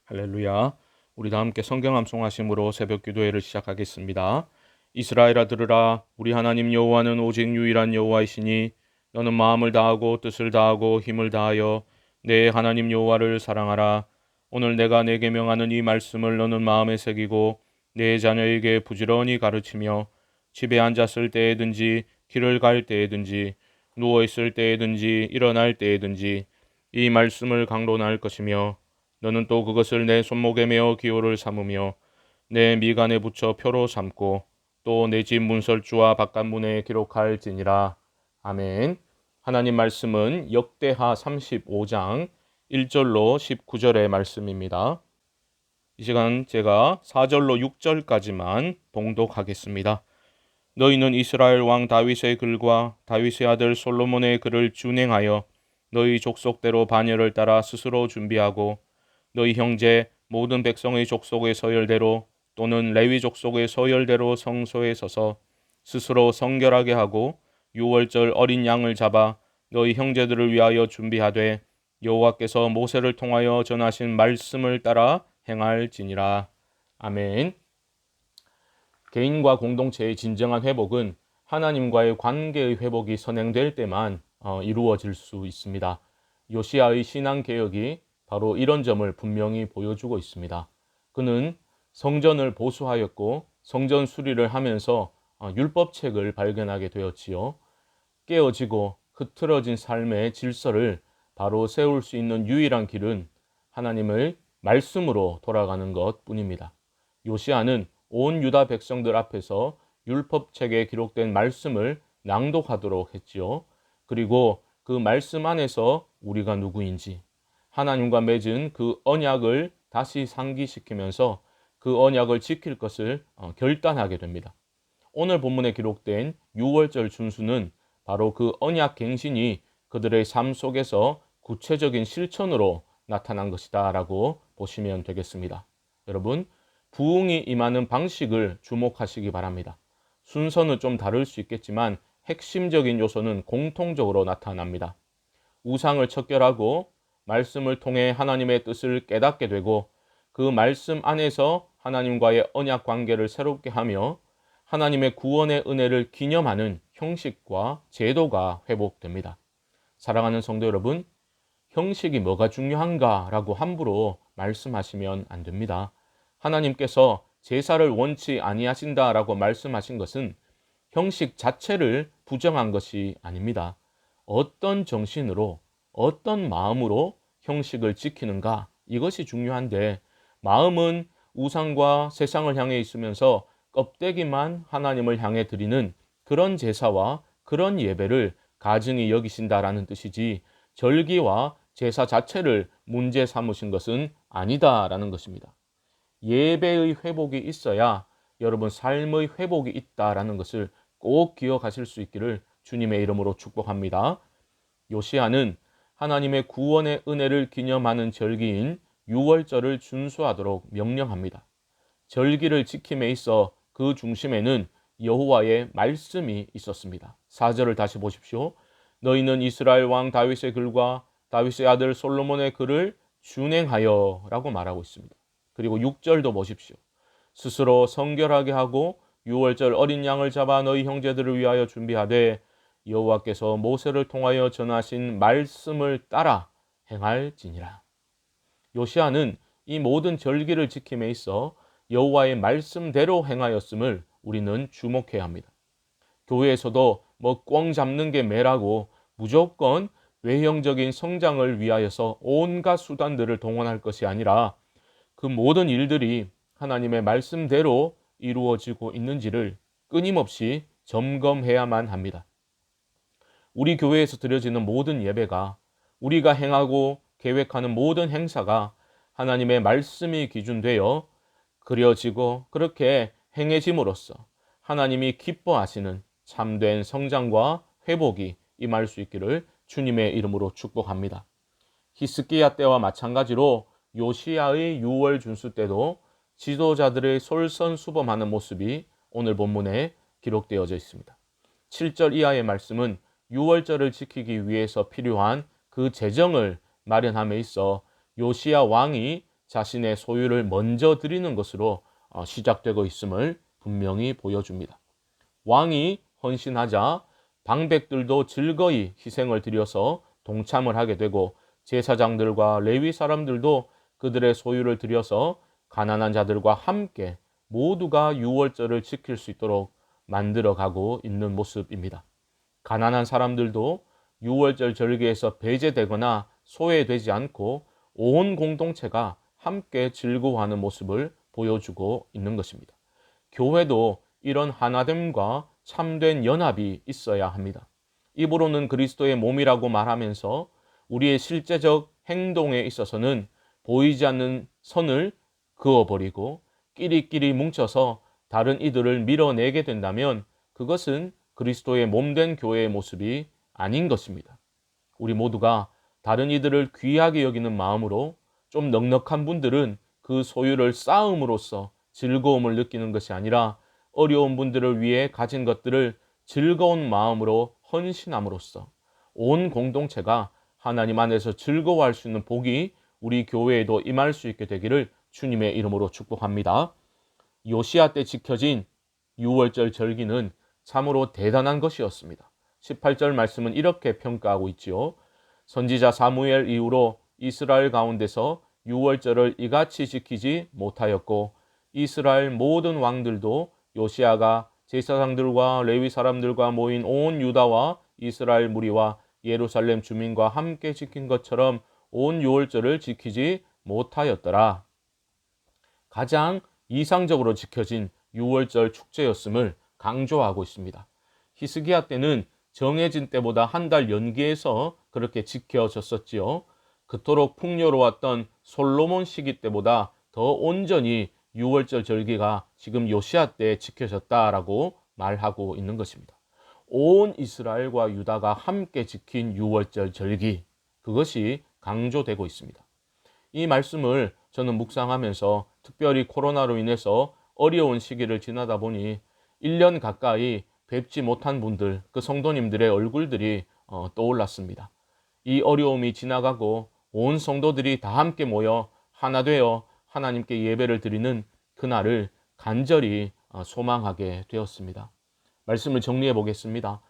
할렐루야. 우리 다 함께 성경 암송하심으로 새벽 기도회를 시작하겠습니다. 이스라엘아 들으라. 우리 하나님 여호와는 오직 유일한 여호와이시니 너는 마음을 다하고 뜻을 다하고 힘을 다하여 내 하나님 여호와를 사랑하라. 오늘 내가 내게 명하는 이 말씀을 너는 마음에 새기고 내 자녀에게 부지런히 가르치며 집에 앉았을 때에든지 길을 갈 때에든지 누워 있을 때에든지 일어날 때에든지 이 말씀을 강론할 것이며 너는 또 그것을 내 손목에 메어 기호를 삼으며 내 미간에 붙여 표로 삼고 또 내 집 문설주와 바깥문에 기록할지니라. 아멘. 하나님 말씀은 역대하 35장 1절로 19절의 말씀입니다. 이 시간 제가 4절로 6절까지만 봉독하겠습니다. 너희는 이스라엘 왕 다윗의 글과 다윗의 아들 솔로몬의 글을 준행하여 너희 족속대로 반열을 따라 스스로 준비하고 너희 형제 모든 백성의 족속의 서열대로 또는 레위 족속의 서열대로 성소에 서서 스스로 성결하게 하고 유월절 어린 양을 잡아 너희 형제들을 위하여 준비하되 여호와께서 모세를 통하여 전하신 말씀을 따라 행할지니라. 아멘. 개인과 공동체의 진정한 회복은 하나님과의 관계의 회복이 선행될 때만 이루어질 수 있습니다. 요시야의 신앙개혁이 바로 이런 점을 분명히 보여주고 있습니다. 그는 성전을 보수하였고 성전 수리를 하면서 율법책을 발견하게 되었지요. 깨어지고 흐트러진 삶의 질서를 바로 세울 수 있는 유일한 길은 하나님의 말씀으로 돌아가는 것 뿐입니다. 요시야는 온 유다 백성들 앞에서 율법책에 기록된 말씀을 낭독하도록 했지요. 그리고 그 말씀 안에서 우리가 누구인지 하나님과 맺은 그 언약을 다시 상기시키면서 그 언약을 지킬 것을 결단하게 됩니다. 오늘 본문에 기록된 6월절 준수는 바로 그 언약 갱신이 그들의 삶 속에서 구체적인 실천으로 나타난 것이다 라고 보시면 되겠습니다. 여러분, 부흥이 임하는 방식을 주목하시기 바랍니다. 순서는 좀 다를 수 있겠지만 핵심적인 요소는 공통적으로 나타납니다. 우상을 척결하고 말씀을 통해 하나님의 뜻을 깨닫게 되고 그 말씀 안에서 하나님과의 언약 관계를 새롭게 하며 하나님의 구원의 은혜를 기념하는 형식과 제도가 회복됩니다. 사랑하는 성도 여러분, 형식이 뭐가 중요한가 라고 함부로 말씀하시면 안 됩니다. 하나님께서 제사를 원치 아니하신다라고 말씀하신 것은 형식 자체를 부정한 것이 아닙니다. 어떤 정신으로 어떤 마음으로 형식을 지키는가 이것이 중요한데 마음은 우상과 세상을 향해 있으면서 껍데기만 하나님을 향해 드리는 그런 제사와 그런 예배를 가증히 여기신다라는 뜻이지 절기와 제사 자체를 문제 삼으신 것은 아니다라는 것입니다. 예배의 회복이 있어야 여러분 삶의 회복이 있다라는 것을 꼭 기억하실 수 있기를 주님의 이름으로 축복합니다. 요시야는 하나님의 구원의 은혜를 기념하는 절기인 유월절을 준수하도록 명령합니다. 절기를 지킴에 있어 그 중심에는 여호와의 말씀이 있었습니다. 4절을 다시 보십시오. 너희는 이스라엘 왕 다윗의 글과 다윗의 아들 솔로몬의 글을 준행하여 라고 말하고 있습니다. 그리고 6절도 보십시오. 스스로 성결하게 하고 유월절 어린 양을 잡아 너희 형제들을 위하여 준비하되 여호와께서 모세를 통하여 전하신 말씀을 따라 행할지니라. 요시야는 이 모든 절기를 지킴에 있어 여호와의 말씀대로 행하였음을 우리는 주목해야 합니다. 교회에서도 뭐 꽝 잡는 게 매라고 무조건 외형적인 성장을 위하여서 온갖 수단들을 동원할 것이 아니라 그 모든 일들이 하나님의 말씀대로 이루어지고 있는지를 끊임없이 점검해야만 합니다. 우리 교회에서 드려지는 모든 예배가 우리가 행하고 계획하는 모든 행사가 하나님의 말씀이 기준되어 그려지고 그렇게 행해짐으로써 하나님이 기뻐하시는 참된 성장과 회복이 임할 수 있기를 주님의 이름으로 축복합니다. 히스기야 때와 마찬가지로 요시야의 6월 준수 때도 지도자들의 솔선수범하는 모습이 오늘 본문에 기록되어져 있습니다. 7절 이하의 말씀은 6월절을 지키기 위해서 필요한 그 재정을 마련함에 있어 요시야 왕이 자신의 소유를 먼저 드리는 것으로 시작되고 있음을 분명히 보여줍니다. 왕이 헌신하자 방백들도 즐거이 희생을 드려서 동참을 하게 되고 제사장들과 레위 사람들도 그들의 소유를 드려서 가난한 자들과 함께 모두가 유월절을 지킬 수 있도록 만들어가고 있는 모습입니다. 가난한 사람들도 유월절 절기에서 배제되거나 소외되지 않고 온 공동체가 함께 즐거워하는 모습을 보여주고 있는 것입니다. 교회도 이런 하나됨과 참된 연합이 있어야 합니다. 입으로는 그리스도의 몸이라고 말하면서 우리의 실제적 행동에 있어서는 보이지 않는 선을 그어버리고 끼리끼리 뭉쳐서 다른 이들을 밀어내게 된다면 그것은 그리스도의 몸된 교회의 모습이 아닌 것입니다. 우리 모두가 다른 이들을 귀하게 여기는 마음으로 좀 넉넉한 분들은 그 소유를 쌓음으로써 즐거움을 느끼는 것이 아니라 어려운 분들을 위해 가진 것들을 즐거운 마음으로 헌신함으로써 온 공동체가 하나님 안에서 즐거워할 수 있는 복이 우리 교회에도 임할 수 있게 되기를 주님의 이름으로 축복합니다. 요시야 때 지켜진 유월절 절기는 참으로 대단한 것이었습니다. 18절 말씀은 이렇게 평가하고 있지요. 선지자 사무엘 이후로 이스라엘 가운데서 유월절을 이같이 지키지 못하였고 이스라엘 모든 왕들도 요시야가 제사장들과 레위 사람들과 모인 온 유다와 이스라엘 무리와 예루살렘 주민과 함께 지킨 것처럼 온 유월절을 지키지 못하였더라. 가장 이상적으로 지켜진 유월절 축제였음을 강조하고 있습니다. 히스기야 때는 정해진 때보다 한 달 연기해서 그렇게 지켜졌었지요. 그토록 풍요로웠던 솔로몬 시기 때보다 더 온전히 유월절 절기가 지금 요시야 때 지켜졌다라고 말하고 있는 것입니다. 온 이스라엘과 유다가 함께 지킨 유월절 절기, 그것이 강조되고 있습니다. 이 말씀을 저는 묵상하면서 특별히 코로나로 인해서 어려운 시기를 지나다 보니 1년 가까이 뵙지 못한 분들, 그 성도님들의 얼굴들이 떠올랐습니다. 이 어려움이 지나가고 온 성도들이 다 함께 모여 하나 되어 하나님께 예배를 드리는 그날을 간절히 소망하게 되었습니다. 말씀을 정리해 보겠습니다.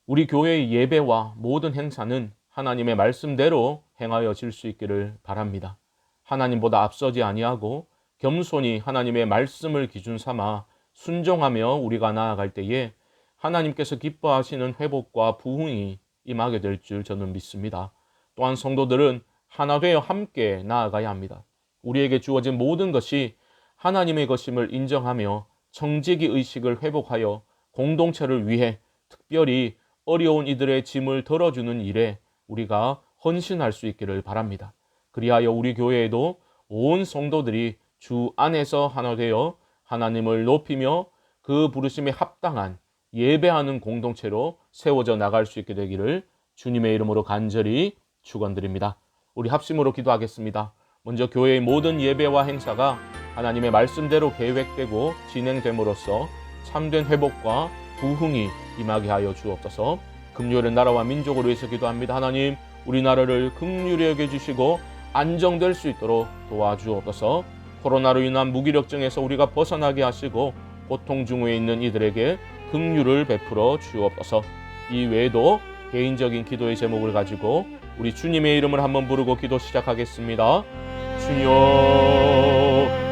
우리 교회의 예배와 모든 행사는 하나님의 말씀대로 행하여질 수 있기를 바랍니다. 하나님보다 앞서지 아니하고 겸손히 하나님의 말씀을 기준 삼아 순종하며 우리가 나아갈 때에 하나님께서 기뻐하시는 회복과 부흥이 임하게 될 줄 저는 믿습니다. 또한 성도들은 하나 되어 함께 나아가야 합니다. 우리에게 주어진 모든 것이 하나님의 것임을 인정하며 청지기 의식을 회복하여 공동체를 위해 특별히 어려운 이들의 짐을 덜어주는 일에 우리가 헌신할 수 있기를 바랍니다. 그리하여 우리 교회에도 온 성도들이 주 안에서 하나 되어 하나님을 높이며 그 부르심에 합당한 예배하는 공동체로 세워져 나갈 수 있게 되기를 주님의 이름으로 간절히 축원드립니다. 우리 합심으로 기도하겠습니다. 먼저 교회의 모든 예배와 행사가 하나님의 말씀대로 계획되고 진행됨으로써 참된 회복과 부흥이 임하게 하여 주옵소서. 긍휼의 나라와 민족을 위해서 기도합니다. 하나님, 우리나라를 긍휼히 여겨주시고 안정될 수 있도록 도와주옵소서. 코로나로 인한 무기력증에서 우리가 벗어나게 하시고 고통 중에 있는 이들에게 긍휼을 베풀어 주옵소서. 이 외에도 개인적인 기도의 제목을 가지고 우리 주님의 이름을 한번 부르고 기도 시작하겠습니다. 주여,